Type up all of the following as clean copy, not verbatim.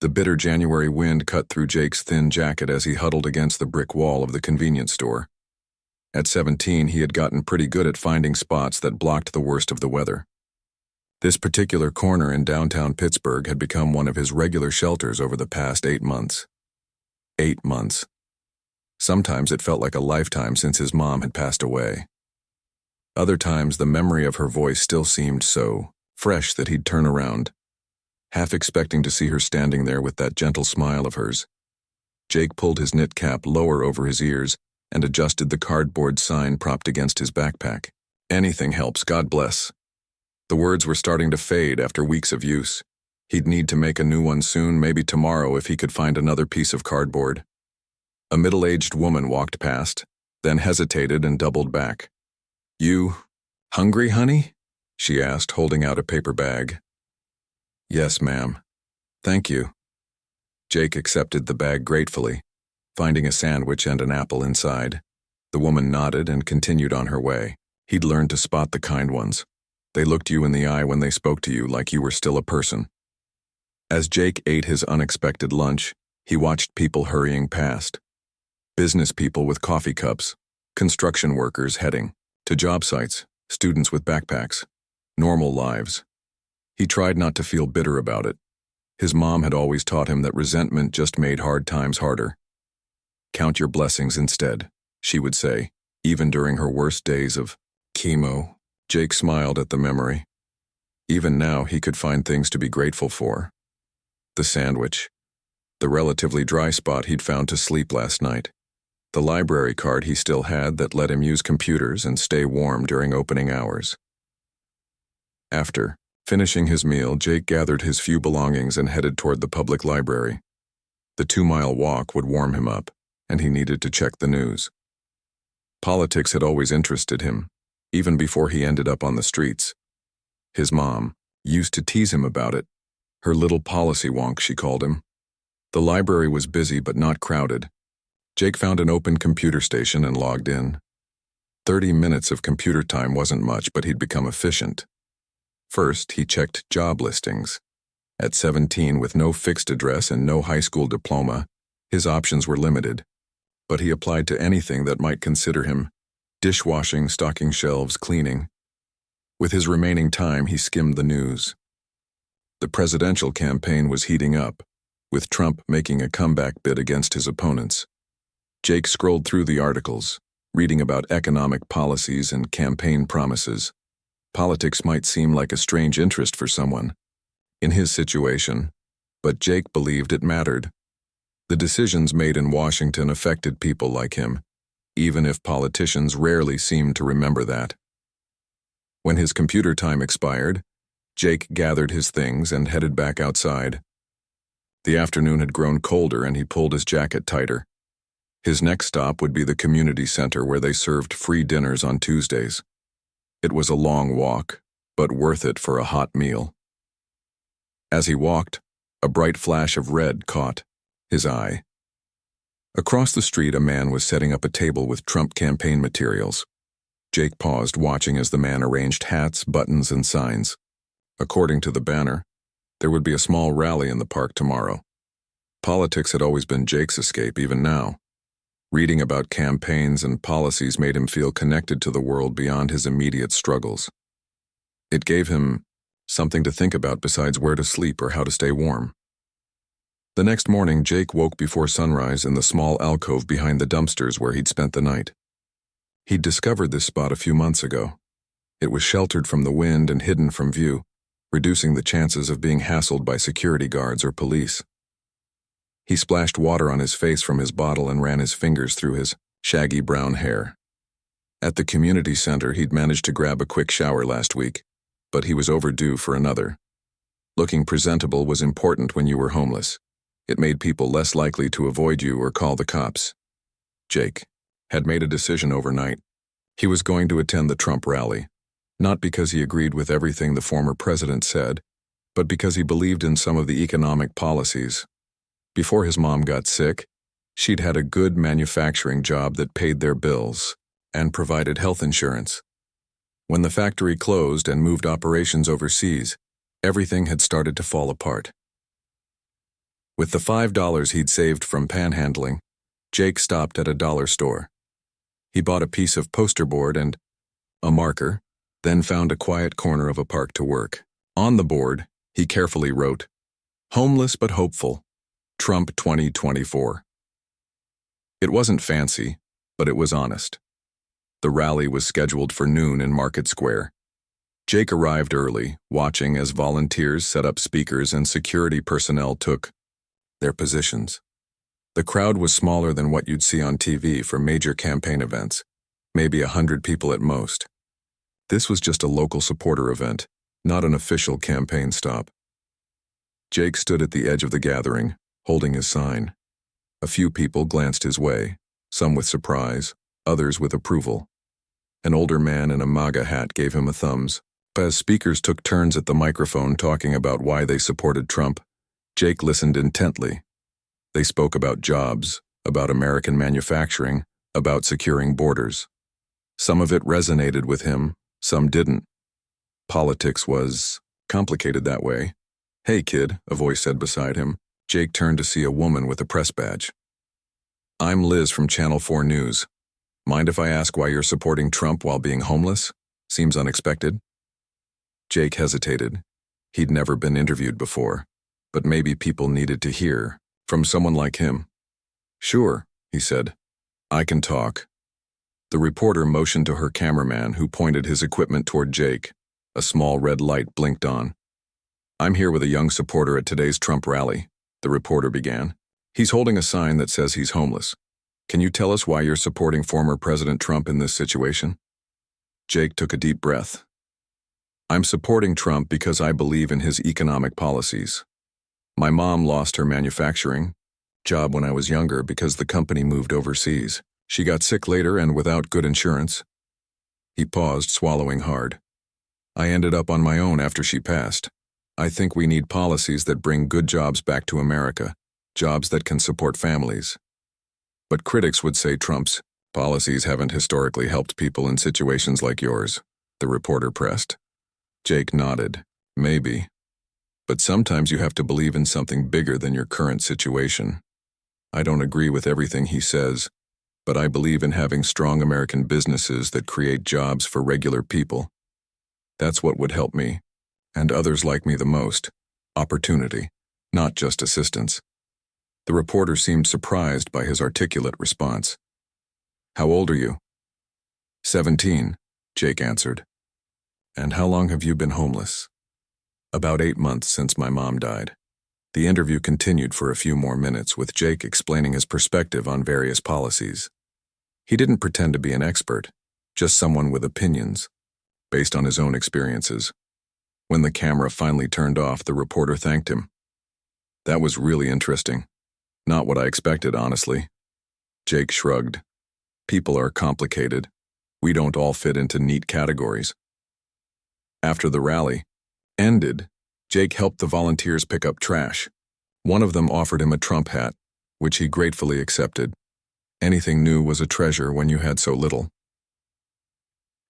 The bitter January wind cut through Jake's thin jacket as he huddled against the brick wall of the convenience store. At 17, he had gotten pretty good at finding spots that blocked the worst of the weather. This particular corner in downtown Pittsburgh had become one of his regular shelters over the past 8 months. 8 months. Sometimes it felt like a lifetime since his mom had passed away. Other times the memory of her voice still seemed so fresh that he'd turn around, half expecting to see her standing there with that gentle smile of hers. Jake pulled his knit cap lower over his ears and adjusted the cardboard sign propped against his backpack. Anything helps, God bless. The words were starting to fade after weeks of use. He'd need to make a new one soon, maybe tomorrow if he could find another piece of cardboard. A middle-aged woman walked past, then hesitated and doubled back. "You hungry, honey?" she asked, holding out a paper bag. "Yes, ma'am. Thank you." Jake accepted the bag gratefully, finding a sandwich and an apple inside. The woman nodded and continued on her way. He'd learned to spot the kind ones. They looked you in the eye when they spoke to you like you were still a person. As Jake ate his unexpected lunch, he watched people hurrying past. Business people with coffee cups, construction workers heading to job sites, students with backpacks, normal lives. He tried not to feel bitter about it. His mom had always taught him that resentment just made hard times harder. "Count your blessings instead," she would say, even during her worst days of chemo. Jake smiled at the memory. Even now, he could find things to be grateful for. The sandwich, the relatively dry spot he'd found to sleep last night, the library card he still had that let him use computers and stay warm during opening hours. After finishing his meal, Jake gathered his few belongings and headed toward the public library. The 2-mile walk would warm him up, and he needed to check the news. Politics had always interested him, even before he ended up on the streets. His mom used to tease him about it. Her little policy wonk, she called him. The library was busy but not crowded. Jake found an open computer station and logged in. 30 minutes of computer time wasn't much, but he'd become efficient. First, he checked job listings. At 17, with no fixed address and no high school diploma, his options were limited. But he applied to anything that might consider him: dishwashing, stocking shelves, cleaning. With his remaining time, he skimmed the news. The presidential campaign was heating up, with Trump making a comeback bid against his opponents. Jake scrolled through the articles, reading about economic policies and campaign promises. Politics might seem like a strange interest for someone in his situation, but Jake believed it mattered. The decisions made in Washington affected people like him, even if politicians rarely seemed to remember that. When his computer time expired, Jake gathered his things and headed back outside. The afternoon had grown colder and he pulled his jacket tighter. His next stop would be the community center where they served free dinners on Tuesdays. It was a long walk, but worth it for a hot meal. As he walked, a bright flash of red caught his eye. Across the street, a man was setting up a table with Trump campaign materials. Jake paused, watching as the man arranged hats, buttons, and signs. According to the banner, there would be a small rally in the park tomorrow. Politics had always been Jake's escape, even now. Reading about campaigns and policies made him feel connected to the world beyond his immediate struggles. It gave him something to think about besides where to sleep or how to stay warm. The next morning, Jake woke before sunrise in the small alcove behind the dumpsters where he'd spent the night. He'd discovered this spot a few months ago. It was sheltered from the wind and hidden from view, reducing the chances of being hassled by security guards or police. He splashed water on his face from his bottle and ran his fingers through his shaggy brown hair. At the community center, he'd managed to grab a quick shower last week, but he was overdue for another. Looking presentable was important when you were homeless. It made people less likely to avoid you or call the cops. Jake had made a decision overnight. He was going to attend the Trump rally, not because he agreed with everything the former president said, but because he believed in some of the economic policies. Before his mom got sick, she'd had a good manufacturing job that paid their bills and provided health insurance. When the factory closed and moved operations overseas, everything had started to fall apart. With the $5 he'd saved from panhandling, Jake stopped at a dollar store. He bought a piece of poster board and a marker, then found a quiet corner of a park to work. On the board, he carefully wrote, "Homeless but hopeful, Trump 2024. It wasn't fancy, but it was honest. The rally was scheduled for noon in Market Square. Jake arrived early, watching as volunteers set up speakers and security personnel took their positions. The crowd was smaller than what you'd see on TV for major campaign events, maybe 100 people at most. This was just a local supporter event, not an official campaign stop. Jake stood at the edge of the gathering, holding his sign. A few people glanced his way, some with surprise, others with approval. An older man in a MAGA hat gave him a thumbs. As speakers took turns at the microphone talking about why they supported Trump, Jake listened intently. They spoke about jobs, about American manufacturing, about securing borders. Some of it resonated with him, some didn't. Politics was complicated that way. "Hey, kid," a voice said beside him. Jake turned to see a woman with a press badge. "I'm Liz from Channel 4 News. Mind if I ask why you're supporting Trump while being homeless? Seems unexpected." Jake hesitated. He'd never been interviewed before, but maybe people needed to hear from someone like him. "Sure," he said. "I can talk." The reporter motioned to her cameraman, who pointed his equipment toward Jake. A small red light blinked on. "I'm here with a young supporter at today's Trump rally," the reporter began. "He's holding a sign that says he's homeless. Can you tell us why you're supporting former President Trump in this situation?" Jake took a deep breath. "I'm supporting Trump because I believe in his economic policies. My mom lost her manufacturing job when I was younger because the company moved overseas. She got sick later and without good insurance." He paused, swallowing hard. "I ended up on my own after she passed. I think we need policies that bring good jobs back to America, jobs that can support families. But critics would say Trump's policies haven't historically helped people in situations like yours," the reporter pressed. Jake nodded. "Maybe. But sometimes you have to believe in something bigger than your current situation. I don't agree with everything he says, but I believe in having strong American businesses that create jobs for regular people. That's what would help me, and others like me the most. Opportunity, not just assistance." The reporter seemed surprised by his articulate response. "How old are you?" 17, Jake answered. "And how long have you been homeless?" "About 8 months since my mom died." The interview continued for a few more minutes, with Jake explaining his perspective on various policies. He didn't pretend to be an expert, just someone with opinions, based on his own experiences. When the camera finally turned off, the reporter thanked him. "That was really interesting. Not what I expected, honestly." Jake shrugged. "People are complicated. We don't all fit into neat categories." After the rally ended, Jake helped the volunteers pick up trash. One of them offered him a Trump hat, which he gratefully accepted. Anything new was a treasure when you had so little.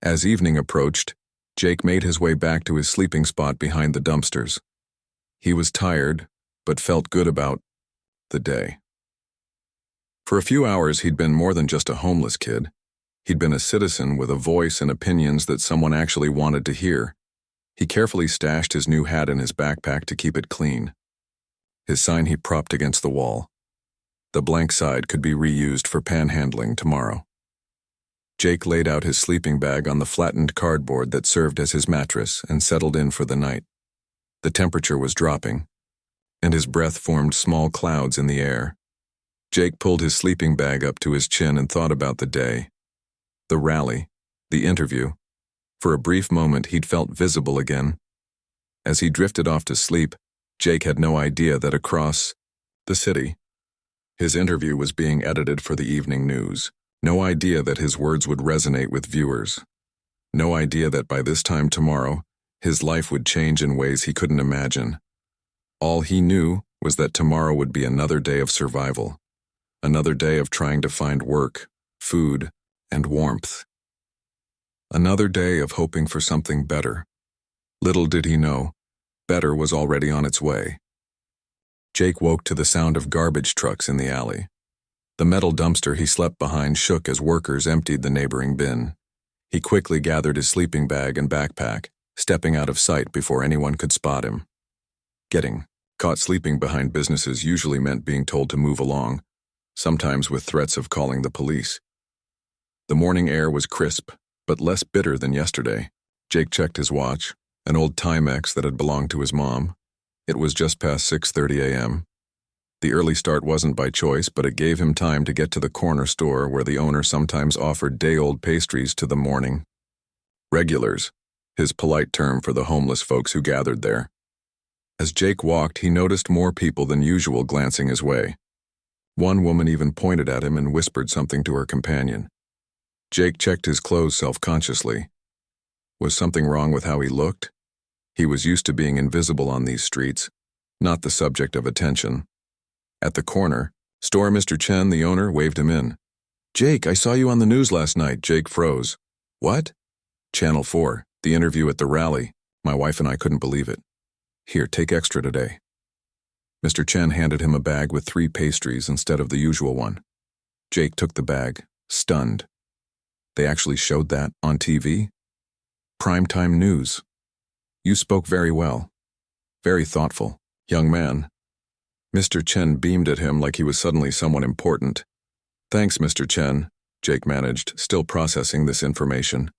As evening approached, Jake made his way back to his sleeping spot behind the dumpsters. He was tired, but felt good about the day. For a few hours, he'd been more than just a homeless kid. He'd been a citizen with a voice and opinions that someone actually wanted to hear. He carefully stashed his new hat in his backpack to keep it clean. His sign he propped against the wall. The blank side could be reused for panhandling tomorrow. Jake laid out his sleeping bag on the flattened cardboard that served as his mattress and settled in for the night. The temperature was dropping, and his breath formed small clouds in the air. Jake pulled his sleeping bag up to his chin and thought about the day. The rally, the interview. For a brief moment, he'd felt visible again. As he drifted off to sleep, Jake had no idea that across the city, his interview was being edited for the evening news. No idea that his words would resonate with viewers. No idea that by this time tomorrow, his life would change in ways he couldn't imagine. All he knew was that tomorrow would be another day of survival. Another day of trying to find work, food, and warmth. Another day of hoping for something better. Little did he know, better was already on its way. Jake woke to the sound of garbage trucks in the alley. The metal dumpster he slept behind shook as workers emptied the neighboring bin. He quickly gathered his sleeping bag and backpack, stepping out of sight before anyone could spot him. Getting caught sleeping behind businesses usually meant being told to move along, sometimes with threats of calling the police. The morning air was crisp, but less bitter than yesterday. Jake checked his watch, an old Timex that had belonged to his mom. It was just past 6:30 a.m. The early start wasn't by choice, but it gave him time to get to the corner store where the owner sometimes offered day-old pastries to the morning. Regulars, his polite term for the homeless folks who gathered there. As Jake walked, he noticed more people than usual glancing his way. One woman even pointed at him and whispered something to her companion. Jake checked his clothes self-consciously. Was something wrong with how he looked? He was used to being invisible on these streets, not the subject of attention. At the corner, store Mr. Chen, the owner, waved him in. "Jake, I saw you on the news last night." Jake froze. "What?" "Channel 4, the interview at the rally. My wife and I couldn't believe it. Here, take extra today." Mr. Chen handed him a bag with 3 pastries instead of the usual one. Jake took the bag, stunned. They actually showed that on TV? Primetime news. "You spoke very well. Very thoughtful, young man." Mr. Chen beamed at him like he was suddenly someone important. "Thanks, Mr. Chen," Jake managed, still processing this information.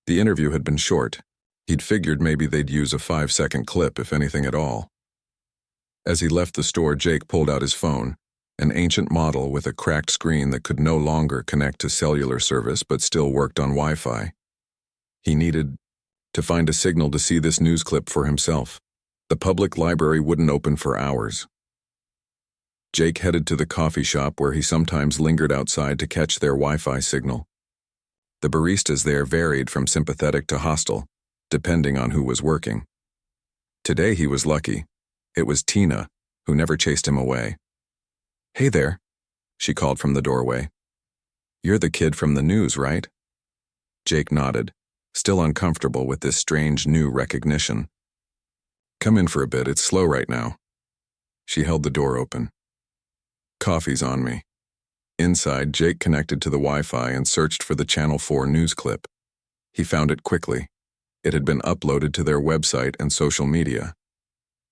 The interview had been short. He'd figured maybe they'd use a 5-second clip, if anything at all. As he left the store, Jake pulled out his phone, an ancient model with a cracked screen that could no longer connect to cellular service but still worked on Wi-Fi. He needed to find a signal to see this news clip for himself. The public library wouldn't open for hours. Jake headed to the coffee shop where he sometimes lingered outside to catch their Wi-Fi signal. The baristas there varied from sympathetic to hostile, depending on who was working. Today he was lucky. It was Tina, who never chased him away. "Hey there," she called from the doorway. "You're the kid from the news, right?" Jake nodded, still uncomfortable with this strange new recognition. "Come in for a bit, it's slow right now." She held the door open. "Coffee's on me." Inside, Jake connected to the Wi-Fi and searched for the Channel 4 news clip. He found it quickly. It had been uploaded to their website and social media.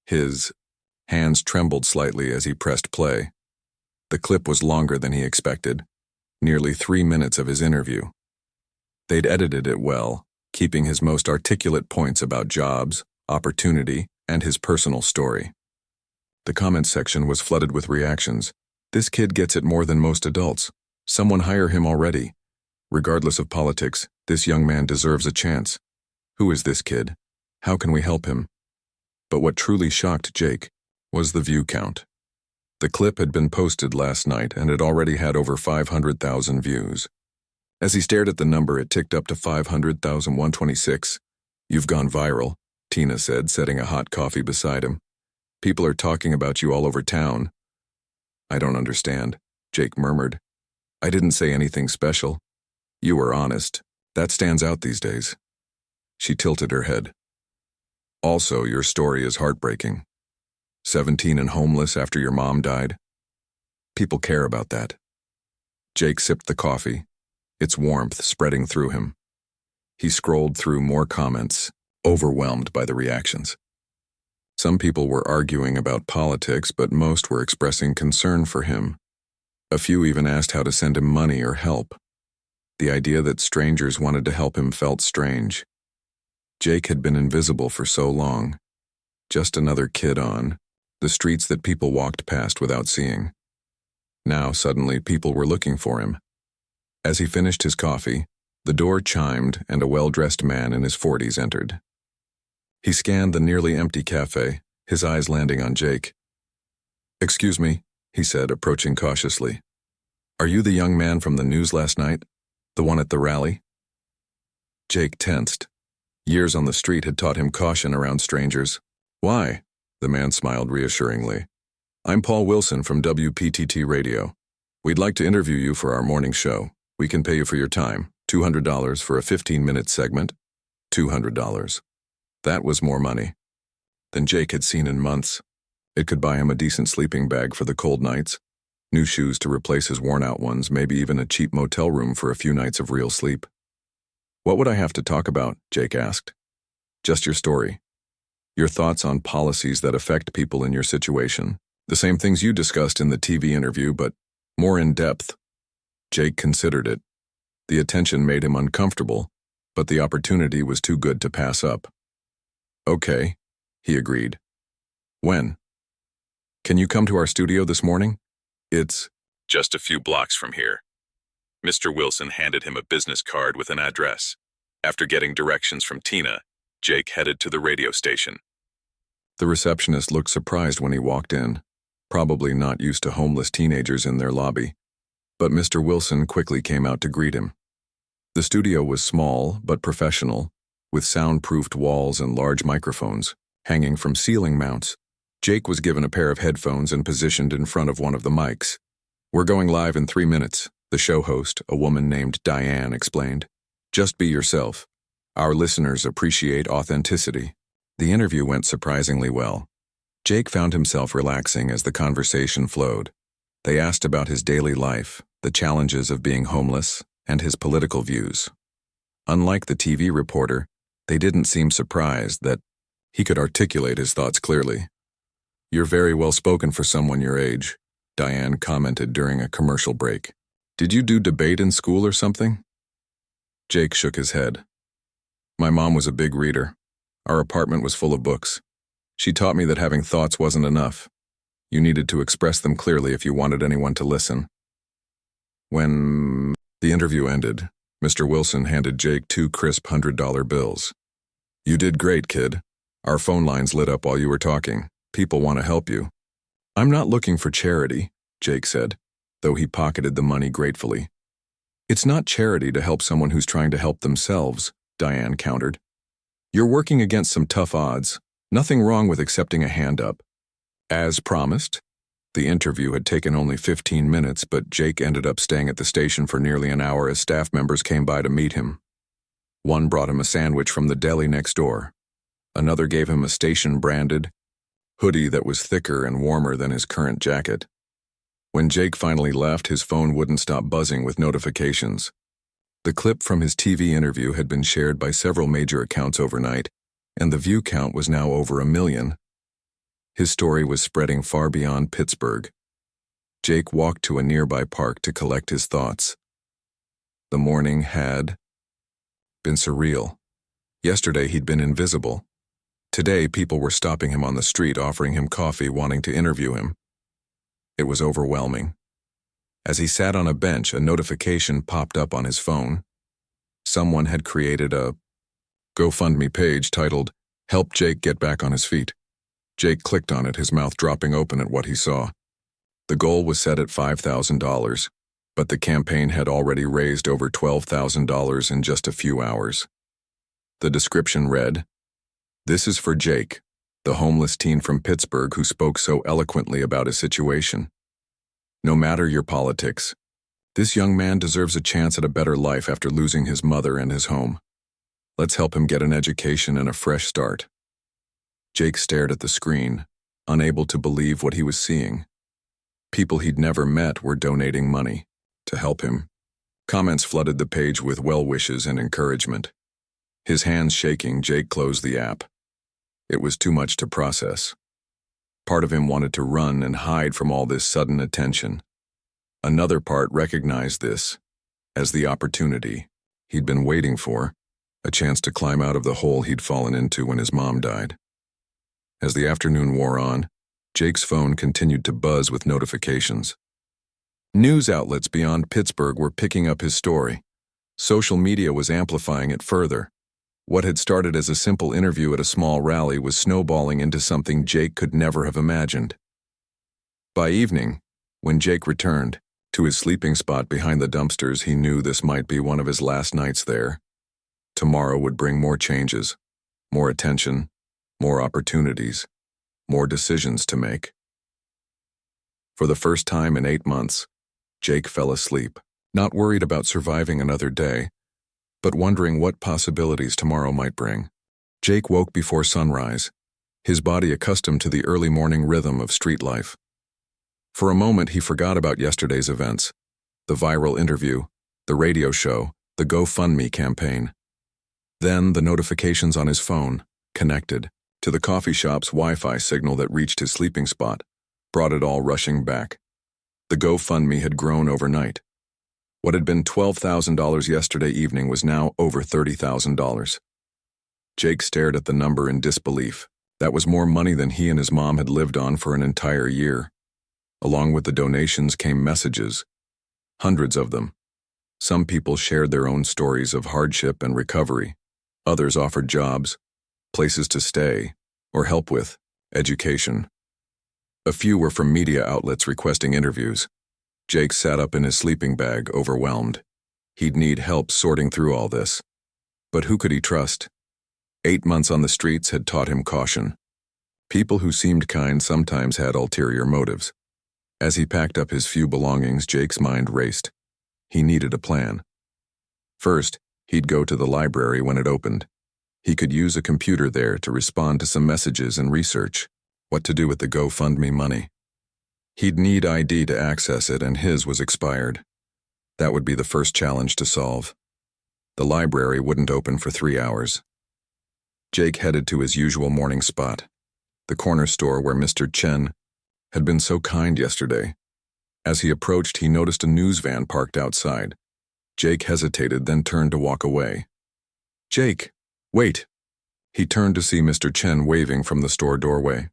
His hands trembled slightly as he pressed play. The clip was longer than he expected, nearly 3 minutes of his interview. They'd edited it well, keeping his most articulate points about jobs, opportunity, and his personal story. The comments section was flooded with reactions. "This kid gets it more than most adults. Someone hire him already. Regardless of politics, this young man deserves a chance. Who is this kid? How can we help him?" But what truly shocked Jake was the view count. The clip had been posted last night and had already had over 500,000 views. As he stared at the number, it ticked up to 500,126. "You've gone viral," Tina said, setting a hot coffee beside him. "People are talking about you all over town." "I don't understand," Jake murmured. "I didn't say anything special. You were honest. That stands out these days." She tilted her head. "Also, your story is heartbreaking. 17 and homeless after your mom died. People care about that." Jake sipped the coffee, its warmth spreading through him. He scrolled through more comments, overwhelmed by the reactions. Some people were arguing about politics, but most were expressing concern for him. A few even asked how to send him money or help. The idea that strangers wanted to help him felt strange. Jake had been invisible for so long. Just another kid on the streets that people walked past without seeing. Now, suddenly, people were looking for him. As he finished his coffee, the door chimed and a well-dressed man in his 40s entered. He scanned the nearly empty cafe, his eyes landing on Jake. "Excuse me," he said, approaching cautiously. "Are you the young man from the news last night? The one at the rally?" Jake tensed. Years on the street had taught him caution around strangers. "Why?" The man smiled reassuringly. "I'm Paul Wilson from WPTT Radio. We'd like to interview you for our morning show. We can pay you for your time, $200 for a 15-minute segment." $200. That was more money than Jake had seen in months. It could buy him a decent sleeping bag for the cold nights, new shoes to replace his worn-out ones, maybe even a cheap motel room for a few nights of real sleep. "What would I have to talk about?" Jake asked. "Just your story. Your thoughts on policies that affect people in your situation. The same things you discussed in the TV interview, but more in depth." Jake considered it. The attention made him uncomfortable, but the opportunity was too good to pass up. "Okay," he agreed. "When? Can you come to our studio this morning? It's just a few blocks from here." Mr. Wilson handed him a business card with an address. After getting directions from Tina, Jake headed to the radio station. The receptionist looked surprised when he walked in, probably not used to homeless teenagers in their lobby. But Mr. Wilson quickly came out to greet him. The studio was small but professional, with soundproofed walls and large microphones hanging from ceiling mounts. Jake was given a pair of headphones and positioned in front of one of the mics. "We're going live in 3 minutes," the show host, a woman named Diane, explained. "Just be yourself. Our listeners appreciate authenticity." The interview went surprisingly well. Jake found himself relaxing as the conversation flowed. They asked about his daily life, the challenges of being homeless, and his political views. Unlike the TV reporter, they didn't seem surprised that he could articulate his thoughts clearly. "You're very well spoken for someone your age," Diane commented during a commercial break. "Did you do debate in school or something?" Jake shook his head. "My mom was a big reader. Our apartment was full of books. She taught me that having thoughts wasn't enough. You needed to express them clearly if you wanted anyone to listen." When the interview ended, Mr. Wilson handed Jake 2 crisp $100 bills. "You did great, kid. Our phone lines lit up while you were talking. People want to help you." "I'm not looking for charity," Jake said, though he pocketed the money gratefully. "It's not charity to help someone who's trying to help themselves," Diane countered. "You're working against some tough odds. Nothing wrong with accepting a hand up." As promised, the interview had taken only 15 minutes, but Jake ended up staying at the station for nearly an hour as staff members came by to meet him. One brought him a sandwich from the deli next door. Another gave him a station-branded hoodie that was thicker and warmer than his current jacket. When Jake finally left, his phone wouldn't stop buzzing with notifications. The clip from his TV interview had been shared by several major accounts overnight, and the view count was now over 1 million. His story was spreading far beyond Pittsburgh. Jake walked to a nearby park to collect his thoughts. The morning had been surreal. Yesterday he'd been invisible. Today people were stopping him on the street, offering him coffee, wanting to interview him. It was overwhelming. As he sat on a bench, a notification popped up on his phone. Someone had created a GoFundMe page titled, "Help Jake Get Back on His Feet." Jake clicked on it, his mouth dropping open at what he saw. The goal was set at $5,000, but the campaign had already raised over $12,000 in just a few hours. The description read, "This is for Jake, the homeless teen from Pittsburgh who spoke so eloquently about his situation. No matter your politics, this young man deserves a chance at a better life after losing his mother and his home. Let's help him get an education and a fresh start." Jake stared at the screen, unable to believe what he was seeing. People he'd never met were donating money to help him. Comments flooded the page with well wishes and encouragement. His hands shaking, Jake closed the app. It was too much to process. Part of him wanted to run and hide from all this sudden attention. Another part recognized this as the opportunity he'd been waiting for, a chance to climb out of the hole he'd fallen into when his mom died. As the afternoon wore on, Jake's phone continued to buzz with notifications. News outlets beyond Pittsburgh were picking up his story. Social media was amplifying it further. What had started as a simple interview at a small rally was snowballing into something Jake could never have imagined. By evening, when Jake returned to his sleeping spot behind the dumpsters, he knew this might be one of his last nights there. Tomorrow would bring more changes, more attention, more opportunities, more decisions to make. For the first time in 8 months, Jake fell asleep, not worried about surviving another day, but wondering what possibilities tomorrow might bring. Jake woke before sunrise, his body accustomed to the early morning rhythm of street life. For a moment, he forgot about yesterday's events, the viral interview, the radio show, the GoFundMe campaign. Then the notifications on his phone, connected to the coffee shop's Wi-Fi signal that reached his sleeping spot, brought it all rushing back. The GoFundMe had grown overnight. What had been $12,000 yesterday evening was now over $30,000. Jake stared at the number in disbelief. That was more money than he and his mom had lived on for an entire year. Along with the donations came messages, hundreds of them. Some people shared their own stories of hardship and recovery. Others offered jobs, places to stay, or help with education. A few were from media outlets requesting interviews. Jake sat up in his sleeping bag, overwhelmed. He'd need help sorting through all this. But who could he trust? 8 months on the streets had taught him caution. People who seemed kind sometimes had ulterior motives. As he packed up his few belongings, Jake's mind raced. He needed a plan. First, he'd go to the library when it opened. He could use a computer there to respond to some messages and research what to do with the GoFundMe money. He'd need ID to access it, and his was expired. That would be the first challenge to solve. The library wouldn't open for 3 hours. Jake headed to his usual morning spot, the corner store where Mr. Chen had been so kind yesterday. As he approached, he noticed a news van parked outside. Jake hesitated, then turned to walk away. "Jake, wait." He turned to see Mr. Chen waving from the store doorway.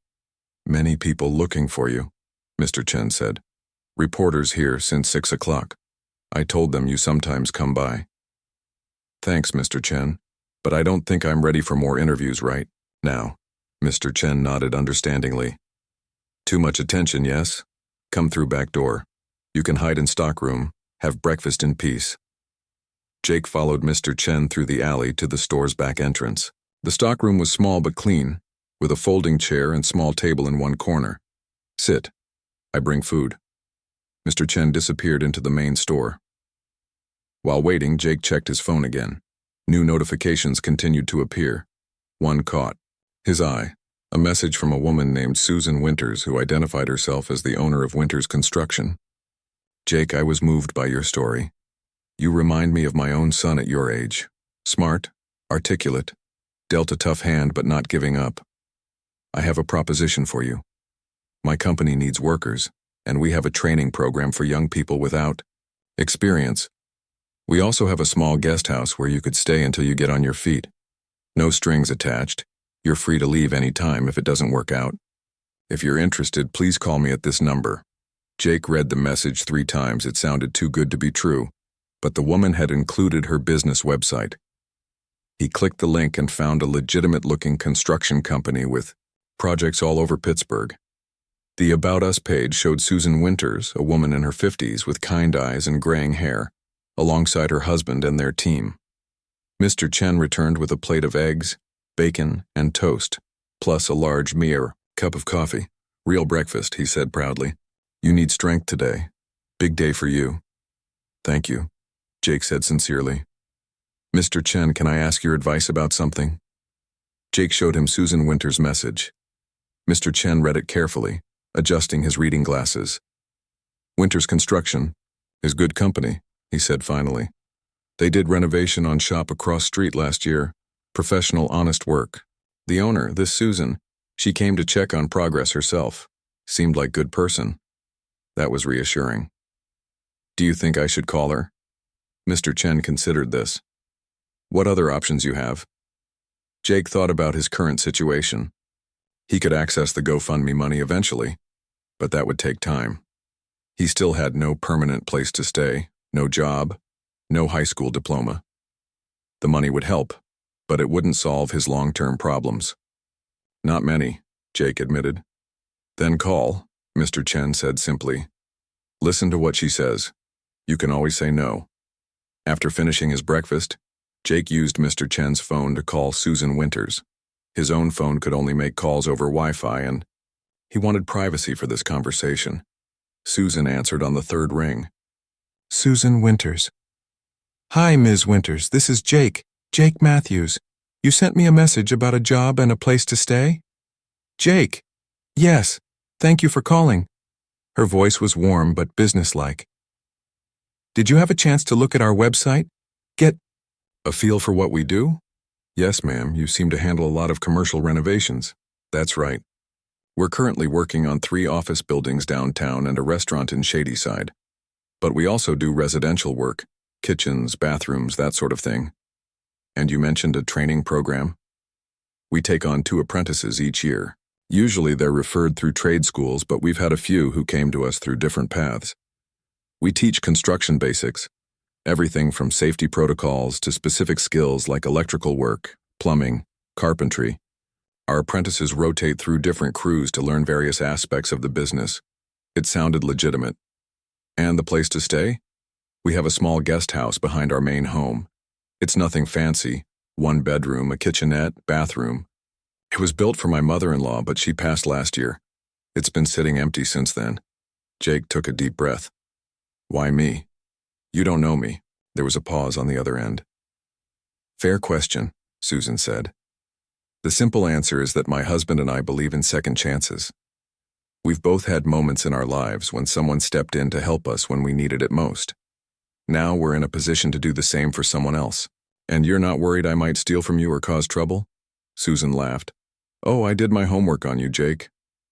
"Many people looking for you," Mr. Chen said. "Reporters here since 6 o'clock. I told them you sometimes come by." "Thanks, Mr. Chen, but I don't think I'm ready for more interviews right now." Mr. Chen nodded understandingly. "Too much attention, yes? Come through back door. You can hide in stockroom, have breakfast in peace." Jake followed Mr. Chen through the alley to the store's back entrance. The stockroom was small but clean, with a folding chair and small table in one corner. "Sit. I bring food." Mr. Chen disappeared into the main store. While waiting, Jake checked his phone again. New notifications continued to appear. One caught his eye. A message from a woman named Susan Winters, who identified herself as the owner of Winters Construction. "Jake, I was moved by your story. You remind me of my own son at your age. Smart, articulate, dealt a tough hand but not giving up. I have a proposition for you. My company needs workers, and we have a training program for young people without experience. We also have a small guest house where you could stay until you get on your feet. No strings attached. You're free to leave any time if it doesn't work out. If you're interested, please call me at this number." Jake read the message 3 times. It sounded too good to be true, but the woman had included her business website. He clicked the link and found a legitimate-looking construction company with projects all over Pittsburgh. The About Us page showed Susan Winters, a woman in her 50s with kind eyes and graying hair, alongside her husband and their team. Mr. Chen returned with a plate of eggs, bacon, and toast, plus a large cup of coffee. "Real breakfast," he said proudly. "You need strength today. Big day for you." "Thank you," Jake said sincerely. "Mr. Chen, can I ask your advice about something?" Jake showed him Susan Winters' message. Mr. Chen read it carefully, adjusting his reading glasses. "Winters Construction is good company," he said finally. "They did renovation on shop across street last year. Professional, honest work. The owner, this Susan, she came to check on progress herself. Seemed like good person." That was reassuring. "Do you think I should call her?" Mr. Chen considered this. "What other options you have?" Jake thought about his current situation. He could access the GoFundMe money eventually, but that would take time. He still had no permanent place to stay, no job, no high school diploma. The money would help, but it wouldn't solve his long-term problems. "Not many," Jake admitted. "Then call," Mr. Chen said simply. "Listen to what she says. You can always say no." After finishing his breakfast, Jake used Mr. Chen's phone to call Susan Winters. His own phone could only make calls over Wi-Fi, and he wanted privacy for this conversation. Susan answered on the 3rd ring. "Susan Winters." "Hi, Ms. Winters. This is Jake Matthews. You sent me a message about a job and a place to stay?" Jake! Yes, thank you for calling. Her voice was warm but businesslike. Did you have a chance to look at our website? Get a feel for what we do? Yes, ma'am, you seem to handle a lot of commercial renovations. That's right. We're currently working on 3 office buildings downtown and a restaurant in Shadyside. But we also do residential work, kitchens, bathrooms, that sort of thing. And you mentioned a training program? We take on 2 apprentices each year. Usually they're referred through trade schools, but we've had a few who came to us through different paths. We teach construction basics, everything from safety protocols to specific skills like electrical work, plumbing, carpentry. Our apprentices rotate through different crews to learn various aspects of the business. It sounded legitimate. And the place to stay? We have a small guest house behind our main home. It's nothing fancy, 1 bedroom, a kitchenette, bathroom. It was built for my mother-in-law, but she passed last year. It's been sitting empty since then. Jake took a deep breath. Why me? You don't know me. There was a pause on the other end. Fair question, Susan said. The simple answer is that my husband and I believe in second chances. We've both had moments in our lives when someone stepped in to help us when we needed it most. Now we're in a position to do the same for someone else. And you're not worried I might steal from you or cause trouble? Susan laughed. Oh, I did my homework on you, Jake.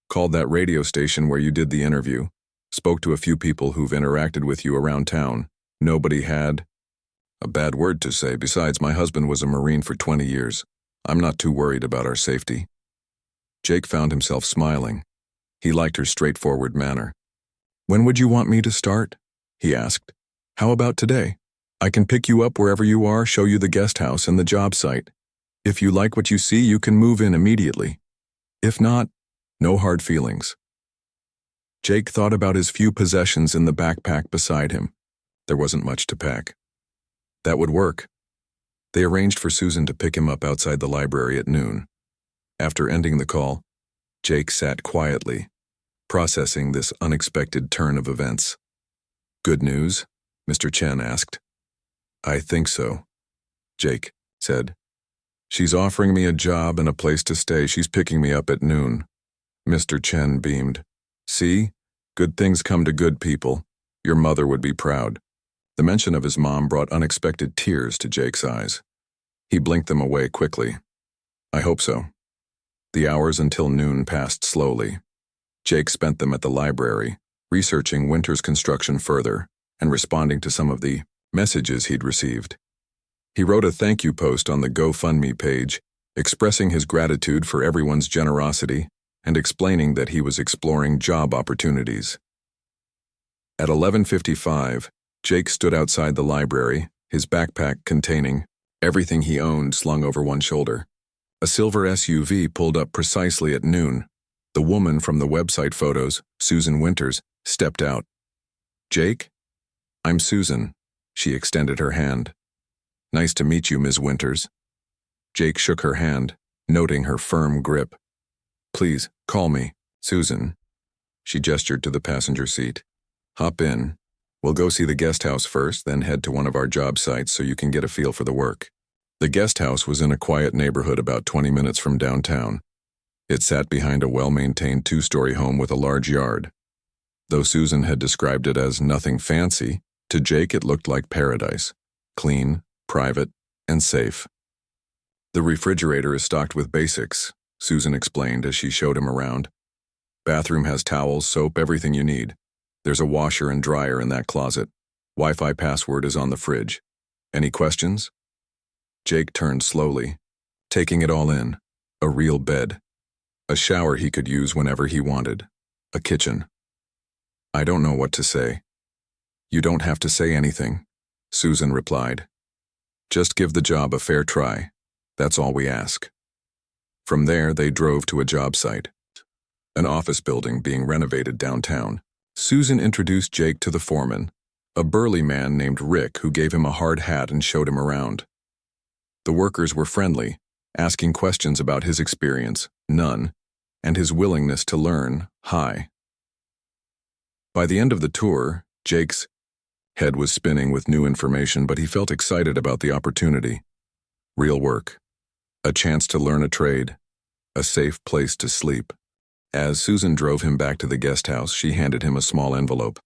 Called that radio station where you did the interview. Spoke to a few people who've interacted with you around town. Nobody had a bad word to say. Besides, my husband was a Marine for 20 years. I'm not too worried about our safety. Jake found himself smiling. He liked her straightforward manner. When would you want me to start? He asked. How about today? I can pick you up wherever you are, show you the guest house and the job site. If you like what you see, you can move in immediately. If not, no hard feelings. Jake thought about his few possessions in the backpack beside him. There wasn't much to pack. That would work. They arranged for Susan to pick him up outside the library at noon. After ending the call, Jake sat quietly, processing this unexpected turn of events. Good news? Mr. Chen asked. I think so, Jake said. She's offering me a job and a place to stay. She's picking me up at noon. Mr. Chen beamed. See? Good things come to good people. Your mother would be proud. The mention of his mom brought unexpected tears to Jake's eyes. He blinked them away quickly. I hope so. The hours until noon passed slowly. Jake spent them at the library, researching Winter's construction further and responding to some of the messages he'd received. He wrote a thank you post on the GoFundMe page, expressing his gratitude for everyone's generosity and explaining that he was exploring job opportunities. At 11:55, Jake stood outside the library, his backpack containing everything he owned slung over one shoulder. A silver SUV pulled up precisely at noon. The woman from the website photos, Susan Winters, stepped out. Jake? I'm Susan. She extended her hand. Nice to meet you, Ms. Winters. Jake shook her hand, noting her firm grip. Please, call me, Susan. She gestured to the passenger seat. Hop in. We'll go see the guest house first, then head to one of our job sites so you can get a feel for the work. The guest house was in a quiet neighborhood about 20 minutes from downtown. It sat behind a well-maintained 2-story home with a large yard. Though Susan had described it as nothing fancy, to Jake it looked like paradise. Clean, private, and safe. The refrigerator is stocked with basics, Susan explained as she showed him around. Bathroom has towels, soap, everything you need. There's a washer and dryer in that closet. Wi-Fi password is on the fridge. Any questions? Jake turned slowly, taking it all in. A real bed. A shower he could use whenever he wanted. A kitchen. I don't know what to say. You don't have to say anything, Susan replied. Just give the job a fair try. That's all we ask. From there, they drove to a job site. An office building being renovated downtown. Susan introduced Jake to the foreman, a burly man named Rick who gave him a hard hat and showed him around. The workers were friendly, asking questions about his experience, none, and his willingness to learn, high. By the end of the tour, Jake's head was spinning with new information, but he felt excited about the opportunity. Real work. A chance to learn a trade. a safe place to sleep. As Susan drove him back to the guest house, she handed him a small envelope.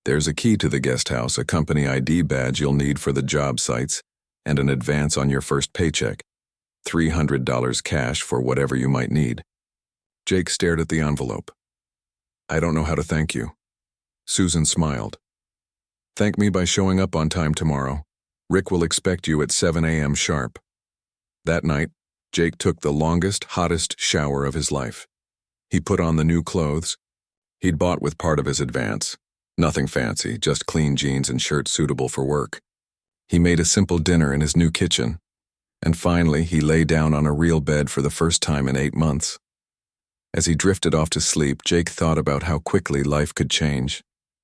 There's a key to the guest house, a company ID badge you'll need for the job sites, and an advance on your first paycheck. $300 cash for whatever you might need. Jake stared at the envelope. I don't know how to thank you. Susan smiled. Thank me by showing up on time tomorrow. Rick will expect you at 7 a.m. sharp. That night, Jake took the longest, hottest shower of his life. He put on the new clothes he'd bought with part of his advance. Nothing fancy, just clean jeans and shirts suitable for work. He made a simple dinner in his new kitchen. And finally, he lay down on a real bed for the first time in 8 months. As he drifted off to sleep, Jake thought about how quickly life could change.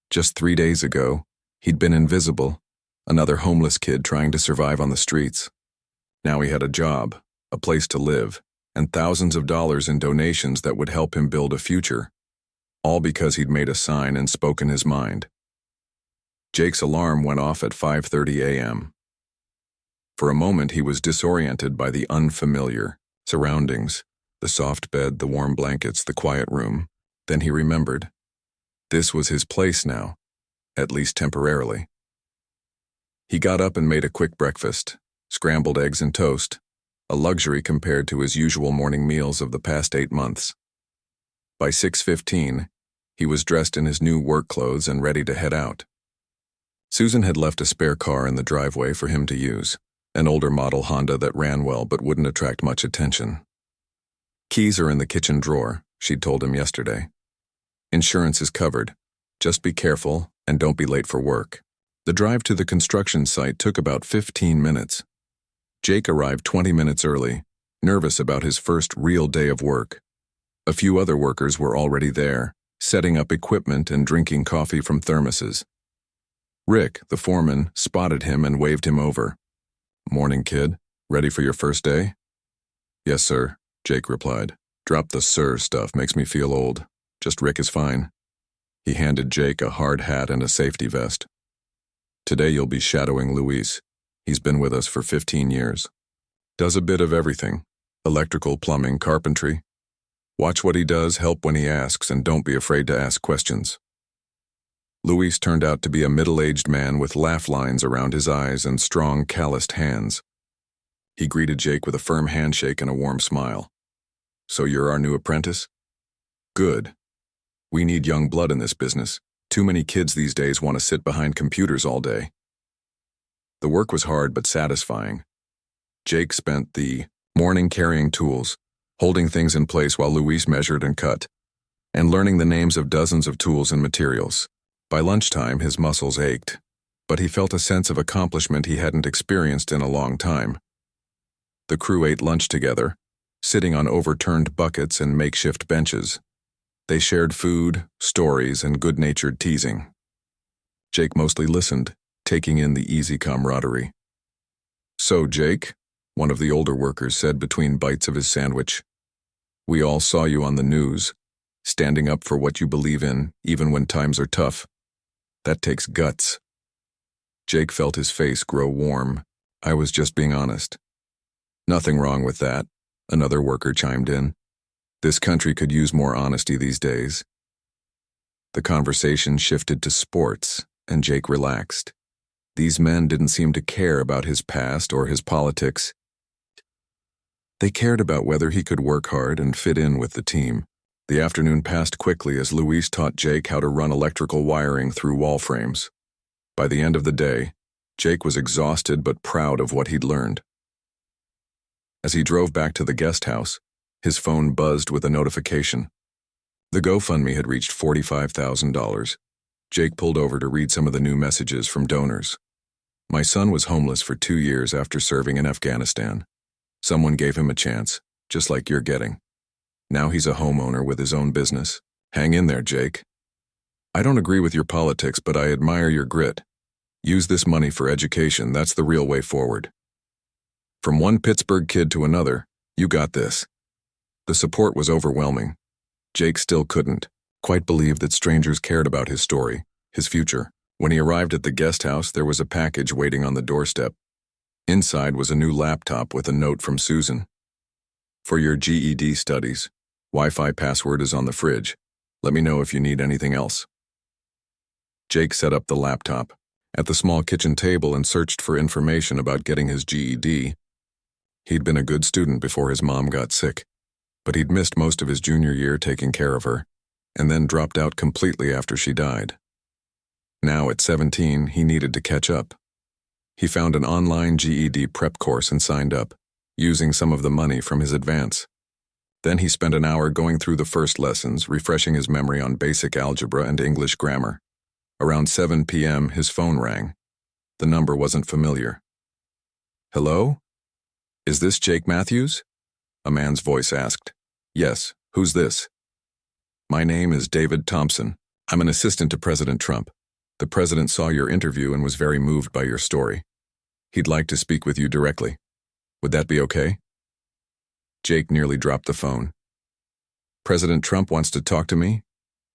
Just 3 days ago, he'd been invisible, another homeless kid trying to survive on the streets. Now he had a job, a place to live, and thousands of dollars in donations that would help him build a future. All because he'd made a sign and spoken his mind. Jake's alarm went off at 5:30 a.m. For a moment, he was disoriented by the unfamiliar surroundings, the soft bed, the warm blankets, the quiet room. Then he remembered. This was his place now, at least temporarily. He got up and made a quick breakfast, scrambled eggs and toast, a luxury compared to his usual morning meals of the past 8 months. By 6:15, he was dressed in his new work clothes and ready to head out. Susan had left a spare car in the driveway for him to use, an older model Honda that ran well but wouldn't attract much attention. Keys are in the kitchen drawer, she'd told him yesterday. Insurance is covered. Just be careful and don't be late for work. The drive to the construction site took about 15 minutes. Jake arrived 20 minutes early, nervous about his first real day of work. A few other workers were already there, setting up equipment and drinking coffee from thermoses. Rick, the foreman, spotted him and waved him over. Morning, kid. Ready for your first day? Yes, sir, Jake replied. Drop the sir stuff, makes me feel old. Just Rick is fine. He handed Jake a hard hat and a safety vest. Today you'll be shadowing Luis. He's been with us for 15 years. Does a bit of everything. Electrical, plumbing, carpentry. Watch what he does, help when he asks, and don't be afraid to ask questions. Luis turned out to be a middle-aged man with laugh lines around his eyes and strong, calloused hands. He greeted Jake with a firm handshake and a warm smile. So you're our new apprentice? Good. We need young blood in this business. Too many kids these days want to sit behind computers all day. The work was hard but satisfying. Jake spent the morning carrying tools, holding things in place while Luis measured and cut, and learning the names of dozens of tools and materials. By lunchtime, his muscles ached, but he felt a sense of accomplishment he hadn't experienced in a long time. The crew ate lunch together, sitting on overturned buckets and makeshift benches. They shared food, stories, and good-natured teasing. Jake mostly listened, taking in the easy camaraderie. So, Jake, one of the older workers said between bites of his sandwich, we all saw you on the news, standing up for what you believe in, even when times are tough. That takes guts. Jake felt his face grow warm. I was just being honest. Nothing wrong with that, another worker chimed in. This country could use more honesty these days. The conversation shifted to sports, and Jake relaxed. These men didn't seem to care about his past or his politics. They cared about whether he could work hard and fit in with the team. The afternoon passed quickly as Luis taught Jake how to run electrical wiring through wall frames. By the end of the day, Jake was exhausted but proud of what he'd learned. As he drove back to the guest house, his phone buzzed with a notification. The GoFundMe had reached $45,000. Jake pulled over to read some of the new messages from donors. My son was homeless for 2 years after serving in Afghanistan. Someone gave him a chance, just like you're getting. Now he's a homeowner with his own business. Hang in there, Jake. I don't agree with your politics, but I admire your grit. Use this money for education, that's the real way forward. From one Pittsburgh kid to another, you got this. The support was overwhelming. Jake still couldn't quite believe that strangers cared about his story, his future. When he arrived at the guest house, there was a package waiting on the doorstep. Inside was a new laptop with a note from Susan. For your GED studies, Wi-Fi password is on the fridge. Let me know if you need anything else. Jake set up the laptop at the small kitchen table and searched for information about getting his GED. He'd been a good student before his mom got sick, but he'd missed most of his junior year taking care of her, and then dropped out completely after she died. Now at 17, he needed to catch up. He found an online GED prep course and signed up, using some of the money from his advance. Then he spent an hour going through the first lessons, refreshing his memory on basic algebra and English grammar. Around 7 p.m., his phone rang. The number wasn't familiar. "Hello? Is this Jake Matthews?" A man's voice asked. "Yes, who's this?" "My name is David Thompson. I'm an assistant to President Trump. The president saw your interview and was very moved by your story. He'd like to speak with you directly. Would that be okay?" Jake nearly dropped the phone. "President Trump wants to talk to me?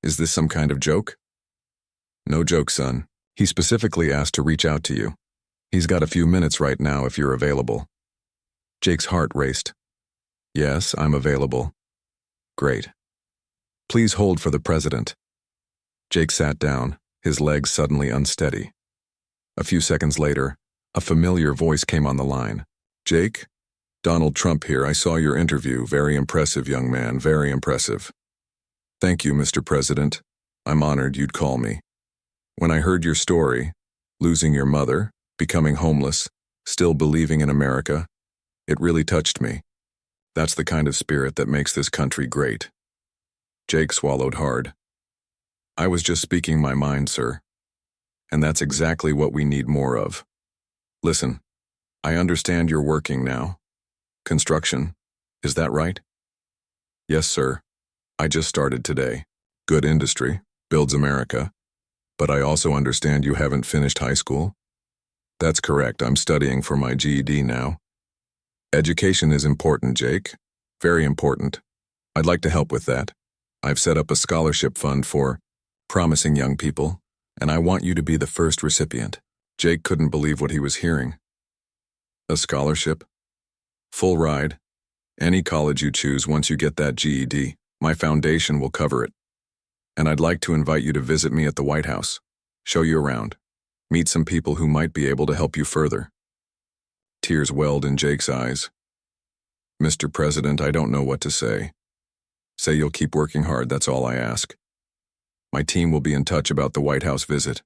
Is this some kind of joke?" "No joke, son. He specifically asked to reach out to you. He's got a few minutes right now if you're available." Jake's heart raced. "Yes, I'm available." "Great. Please hold for the president." Jake sat down, his legs suddenly unsteady. A few seconds later, a familiar voice came on the line. "Jake? Donald Trump here. I saw your interview. Very impressive, young man, very impressive." "Thank you, Mr. President. I'm honored you'd call me. When I heard your story, losing your mother, becoming homeless, still believing in America, it really touched me. That's the kind of spirit that makes this country great." Jake swallowed hard. "I was just speaking my mind, sir. And that's exactly what we need more of. Listen, I understand you're working now. Construction, is that right?" "Yes, sir. I just started today. Good industry, builds America. But I also understand you haven't finished high school?" "That's correct. I'm studying for my GED now." "Education is important, Jake. Very important. I'd like to help with that. I've set up a scholarship fund for promising young people, and I want you to be the first recipient." Jake couldn't believe what he was hearing. "A scholarship? Full ride? Any college you choose once you get that GED. My foundation will cover it. And I'd like to invite you to visit me at the White House, show you around, meet some people who might be able to help you further." Tears welled in Jake's eyes. "Mr. President, I don't know what to say. Say you'll keep working hard, that's all I ask. My team will be in touch about the White House visit.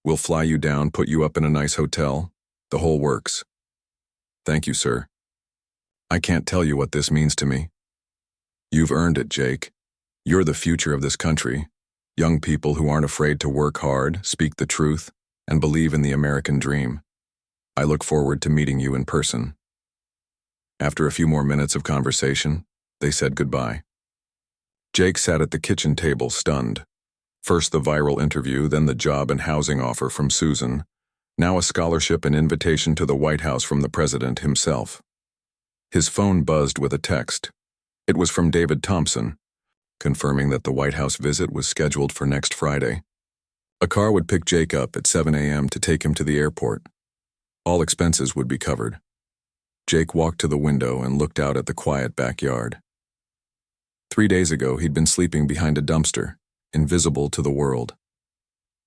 We'll fly you down, put you up in a nice hotel, the whole works." "Thank you, sir. I can't tell you what this means to me. You've earned it, Jake. You're the future of this country. Young people who aren't afraid to work hard, speak the truth, and believe in the American dream. I look forward to meeting you in person." After a few more minutes of conversation, they said goodbye. Jake sat at the kitchen table, stunned. First the viral interview, then the job and housing offer from Susan, now a scholarship and invitation to the White House from the president himself. His phone buzzed with a text. It was from David Thompson, confirming that the White House visit was scheduled for next Friday. A car would pick Jake up at 7 a.m. to take him to the airport. All expenses would be covered. Jake walked to the window and looked out at the quiet backyard. 3 days ago, he'd been sleeping behind a dumpster, invisible to the world.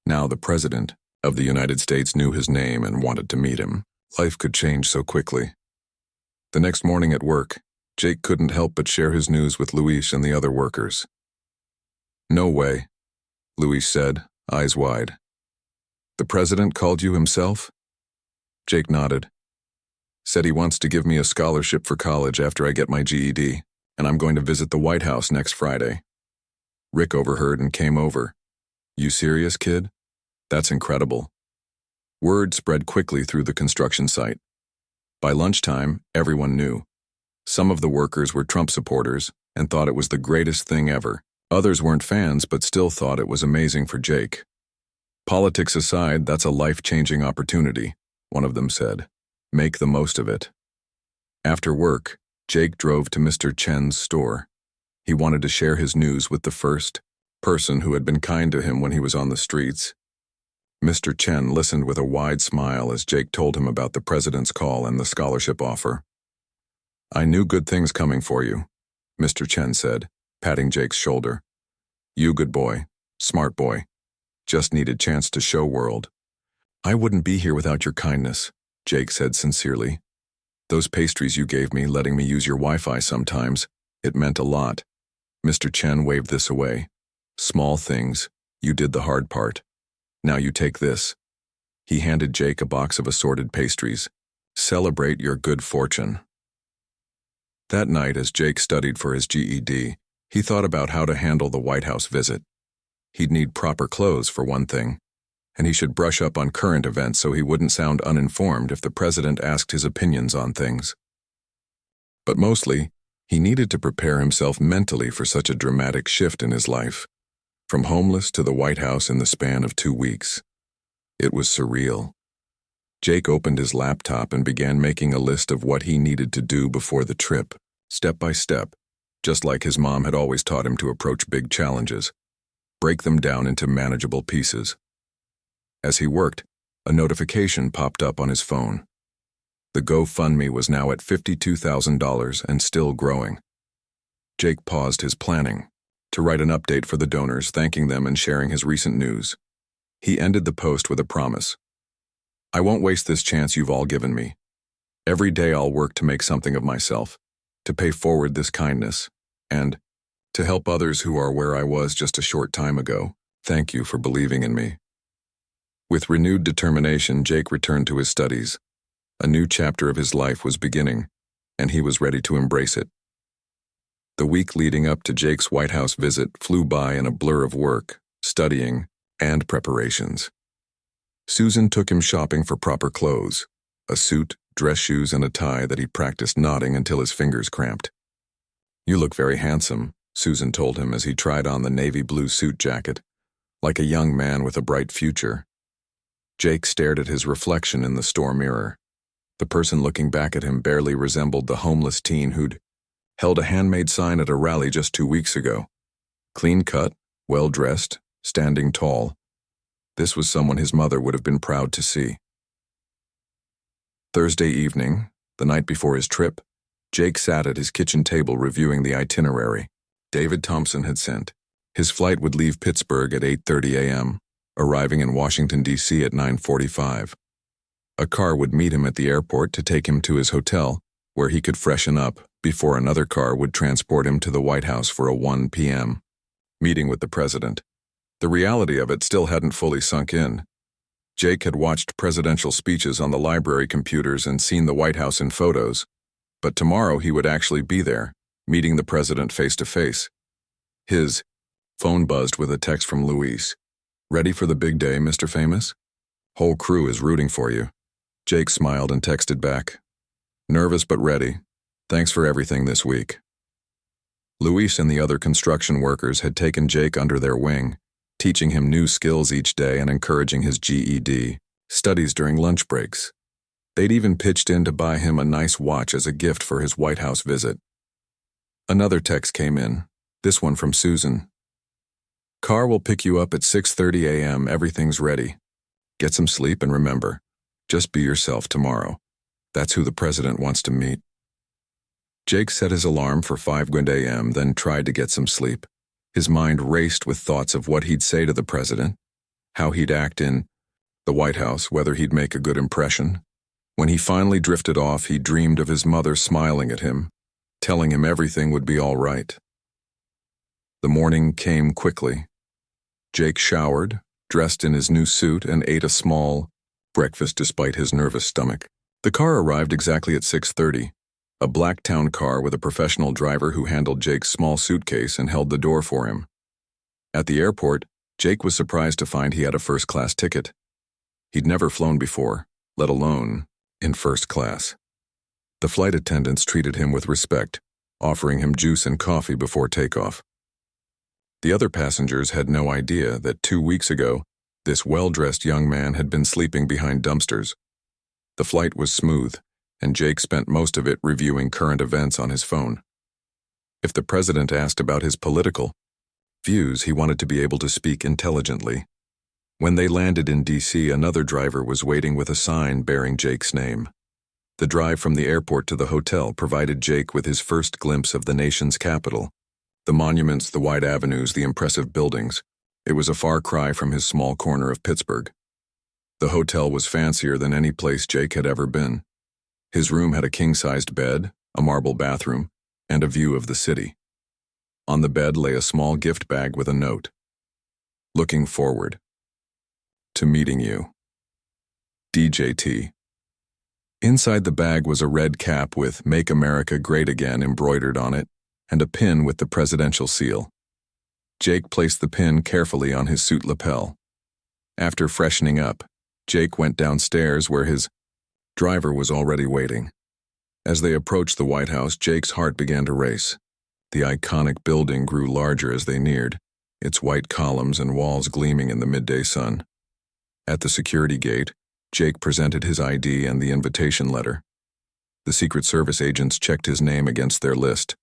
Now the President of the United States knew his name and wanted to meet him. Life could change so quickly. The next morning at work, Jake couldn't help but share his news with Luis and the other workers. "No way," Luis said, eyes wide. "The president called you himself?" Jake nodded. "Said he wants to give me a scholarship for college after I get my GED, and I'm going to visit the White House next Friday." Rick overheard and came over. "You serious, kid? That's incredible." Word spread quickly through the construction site. By lunchtime, everyone knew. Some of the workers were Trump supporters and thought it was the greatest thing ever. Others weren't fans but still thought it was amazing for Jake. "Politics aside, that's a life-changing opportunity," one of them said. "Make the most of it." After work, Jake drove to Mr. Chen's store. He wanted to share his news with the first person who had been kind to him when he was on the streets. Mr. Chen listened with a wide smile as Jake told him about the president's call and the scholarship offer. I knew good things coming for you, Mr. Chen said, patting Jake's shoulder. You good boy, smart boy. Just needed chance to show world. I wouldn't be here without your kindness, Jake said sincerely. Those pastries you gave me, letting me use your Wi-Fi sometimes, it meant a lot. Mr. Chen waved this away. Small things, you did the hard part. Now you take this. He handed Jake a box of assorted pastries. Celebrate your good fortune. That night, as Jake studied for his GED, he thought about how to handle the White House visit. He'd need proper clothes, for one thing, and he should brush up on current events so he wouldn't sound uninformed if the president asked his opinions on things. But mostly, he needed to prepare himself mentally for such a dramatic shift in his life, from homeless to the White House in the span of 2 weeks. It was surreal. Jake opened his laptop and began making a list of what he needed to do before the trip, step by step, just like his mom had always taught him to approach big challenges. Break them down into manageable pieces. As he worked, a notification popped up on his phone. The GoFundMe was now at $52,000 and still growing. Jake paused his planning to write an update for the donors, thanking them and sharing his recent news. He ended the post with a promise. I won't waste this chance you've all given me. Every day I'll work to make something of myself, to pay forward this kindness, and to help others who are where I was just a short time ago. Thank you for believing in me. With renewed determination, Jake returned to his studies. A new chapter of his life was beginning, and he was ready to embrace it. The week leading up to Jake's White House visit flew by in a blur of work, studying, and preparations. Susan took him shopping for proper clothes, a suit, dress shoes, and a tie that he practiced knotting until his fingers cramped. You look very handsome, Susan told him as he tried on the navy blue suit jacket, like a young man with a bright future. Jake stared at his reflection in the store mirror. The person looking back at him barely resembled the homeless teen who'd held a handmade sign at a rally just 2 weeks ago. Clean-cut, well-dressed, standing tall. This was someone his mother would have been proud to see. Thursday evening, the night before his trip, Jake sat at his kitchen table reviewing the itinerary David Thompson had sent. His flight would leave Pittsburgh at 8:30 a.m., arriving in Washington, D.C. at 9:45. A car would meet him at the airport to take him to his hotel, where he could freshen up before another car would transport him to the White House for a 1 p.m. meeting with the president. The reality of it still hadn't fully sunk in. Jake had watched presidential speeches on the library computers and seen the White House in photos, but tomorrow he would actually be there, meeting the president face-to-face. His phone buzzed with a text from Luis. Ready for the big day, Mr. Famous? Whole crew is rooting for you. Jake smiled and texted back. Nervous but ready. Thanks for everything this week. Luis and the other construction workers had taken Jake under their wing, teaching him new skills each day and encouraging his GED studies during lunch breaks. They'd even pitched in to buy him a nice watch as a gift for his White House visit. Another text came in, this one from Susan. Car will pick you up at 6:30 a.m. Everything's ready. Get some sleep and remember, just be yourself tomorrow. That's who the president wants to meet. Jake set his alarm for 5 a.m., then tried to get some sleep. His mind raced with thoughts of what he'd say to the president, how he'd act in the White House, whether he'd make a good impression. When he finally drifted off, he dreamed of his mother smiling at him, telling him everything would be all right. The morning came quickly. Jake showered, dressed in his new suit, and ate a small breakfast despite his nervous stomach. The car arrived exactly at 6:30, a black town car with a professional driver who handled Jake's small suitcase and held the door for him. At the airport, Jake was surprised to find he had a first-class ticket. He'd never flown before, let alone in first class. The flight attendants treated him with respect, offering him juice and coffee before takeoff. The other passengers had no idea that 2 weeks ago, this well-dressed young man had been sleeping behind dumpsters. The flight was smooth, and Jake spent most of it reviewing current events on his phone. If the president asked about his political views, he wanted to be able to speak intelligently. When they landed in D.C., another driver was waiting with a sign bearing Jake's name. The drive from the airport to the hotel provided Jake with his first glimpse of the nation's capital. The monuments, the wide avenues, the impressive buildings. It was a far cry from his small corner of Pittsburgh. The hotel was fancier than any place Jake had ever been. His room had a king-sized bed, a marble bathroom, and a view of the city. On the bed lay a small gift bag with a note. Looking forward to meeting you. DJT. Inside the bag was a red cap with "Make America Great Again" embroidered on it, and a pin with the presidential seal. Jake placed the pin carefully on his suit lapel. After freshening up, Jake went downstairs where his driver was already waiting. As they approached the White House, Jake's heart began to race. The iconic building grew larger as they neared, its white columns and walls gleaming in the midday sun. At the security gate, Jake presented his ID and the invitation letter. The Secret Service agents checked his name against their list,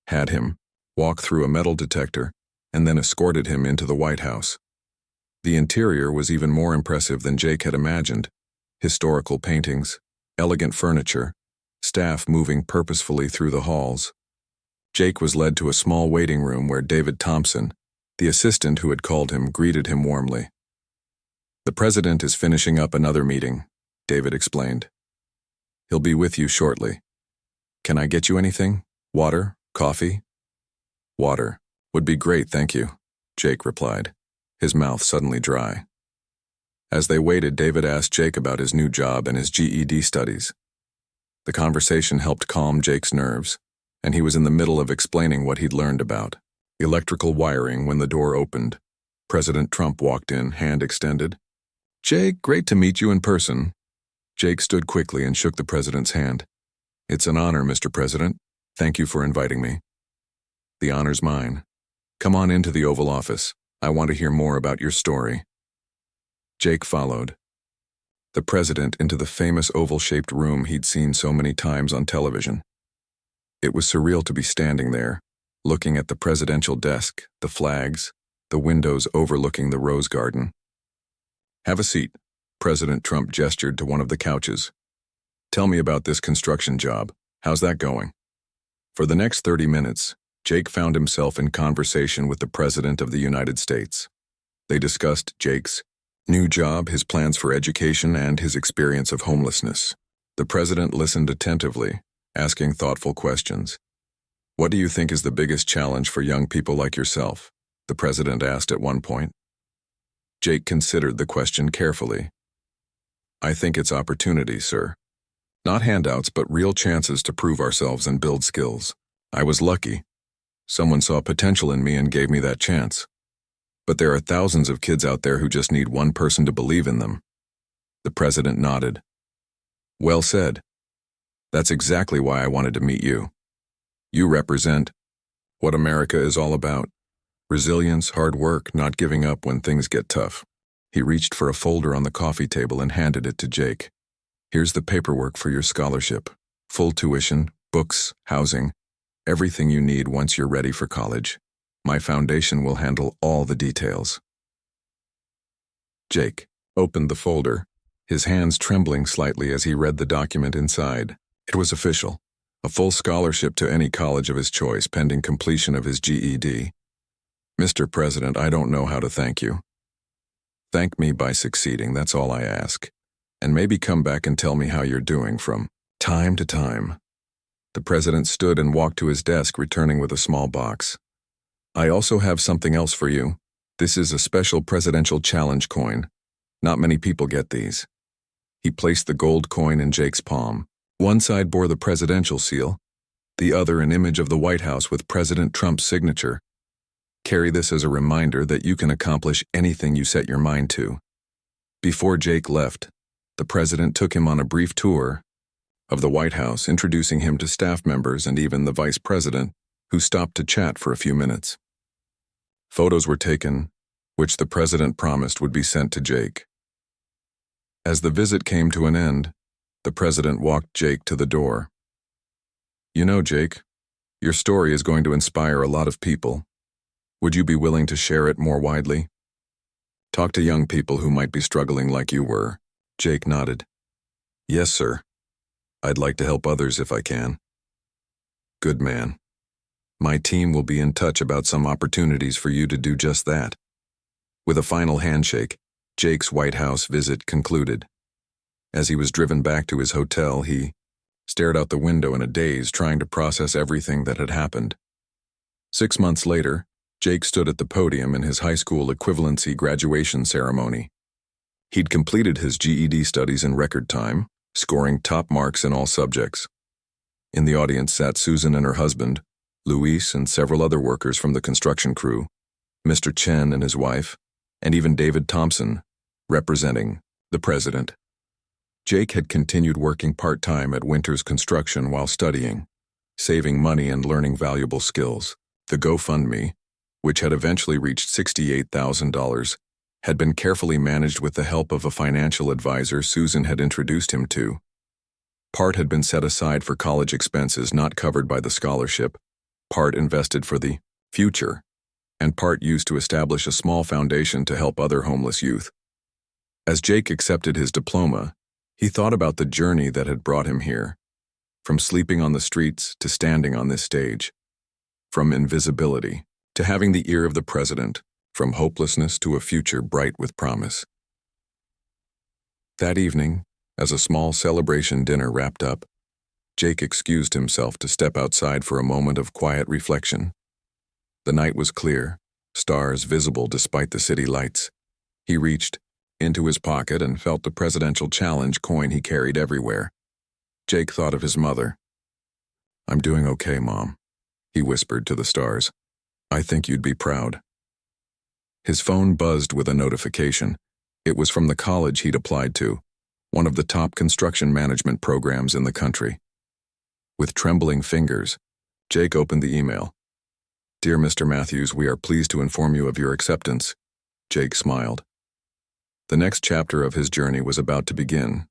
had him walk through a metal detector, and then escorted him into the White House. The interior was even more impressive than Jake had imagined. Historical paintings, elegant furniture, staff moving purposefully through the halls. Jake was led to a small waiting room where David Thompson, the assistant who had called him, greeted him warmly. "The president is finishing up another meeting," David explained. "He'll be with you shortly. Can I get you anything? Water? Coffee?" "Water would be great, thank you," Jake replied, his mouth suddenly dry. As they waited, David asked Jake about his new job and his GED studies. The conversation helped calm Jake's nerves, and he was in the middle of explaining what he'd learned about electrical wiring when the door opened. President Trump walked in, hand extended. "Jake, great to meet you in person." Jake stood quickly and shook the president's hand. "It's an honor, Mr. President. Thank you for inviting me." "The honor's mine. Come on into the Oval Office. I want to hear more about your story." Jake followed the president into the famous oval-shaped room he'd seen so many times on television. It was surreal to be standing there, looking at the presidential desk, the flags, the windows overlooking the rose garden. "Have a seat," President Trump gestured to one of the couches. "Tell me about this construction job. How's that going?" For the next 30 minutes, Jake found himself in conversation with the President of the United States. They discussed Jake's new job, his plans for education, and his experience of homelessness. The President listened attentively, asking thoughtful questions. "What do you think is the biggest challenge for young people like yourself?" the President asked at one point. Jake considered the question carefully. "I think it's opportunity, sir. Not handouts, but real chances to prove ourselves and build skills. I was lucky. Someone saw potential in me and gave me that chance. But there are thousands of kids out there who just need one person to believe in them." The president nodded. "Well said. That's exactly why I wanted to meet you. You represent what America is all about. Resilience, hard work, not giving up when things get tough." He reached for a folder on the coffee table and handed it to Jake. "Here's the paperwork for your scholarship. Full tuition, books, housing, everything you need once you're ready for college. My foundation will handle all the details." Jake opened the folder, his hands trembling slightly as he read the document inside. It was official, a full scholarship to any college of his choice pending completion of his GED. "Mr. President, I don't know how to thank you. Thank me by succeeding, that's all I ask. And maybe come back and tell me how you're doing from time to time." The president stood and walked to his desk, returning with a small box. "I also have something else for you. This is a special presidential challenge coin. Not many people get these." He placed the gold coin in Jake's palm. One side bore the presidential seal, the other an image of the White House with President Trump's signature. Carry this as a reminder that you can accomplish anything you set your mind to. Before Jake left, the president took him on a brief tour of the White House, introducing him to staff members and even the vice president, who stopped to chat for a few minutes. Photos were taken, which the president promised would be sent to Jake. As the visit came to an end, the president walked Jake to the door. "You know, Jake, your story is going to inspire a lot of people. Would you be willing to share it more widely? Talk to young people who might be struggling like you were." Jake nodded. "Yes, sir. I'd like to help others if I can. Good man. My team will be in touch about some opportunities for you to do just that. With a final handshake, Jake's White House visit concluded. As he was driven back to his hotel, he stared out the window in a daze, trying to process everything that had happened. 6 months later, Jake stood at the podium in his high school equivalency graduation ceremony. He'd completed his GED studies in record time, scoring top marks in all subjects. In the audience sat Susan and her husband, Luis and several other workers from the construction crew, Mr. Chen and his wife, and even David Thompson, representing the president. Jake had continued working part-time at Winter's Construction while studying, saving money and learning valuable skills. The GoFundMe, which had eventually reached $68,000, had been carefully managed with the help of a financial advisor Susan had introduced him to. Part had been set aside for college expenses not covered by the scholarship, part invested for the future, and part used to establish a small foundation to help other homeless youth. As Jake accepted his diploma, he thought about the journey that had brought him here, from sleeping on the streets to standing on this stage, from invisibility to having the ear of the president, from hopelessness to a future bright with promise. That evening, as a small celebration dinner wrapped up, Jake excused himself to step outside for a moment of quiet reflection. The night was clear, stars visible despite the city lights. He reached into his pocket and felt the presidential challenge coin he carried everywhere. Jake thought of his mother. "I'm doing okay, Mom," he whispered to the stars. "I think you'd be proud." His phone buzzed with a notification. It was from the college he'd applied to, one of the top construction management programs in the country. With trembling fingers, Jake opened the email. "Dear Mr. Matthews, we are pleased to inform you of your acceptance." Jake smiled. The next chapter of his journey was about to begin,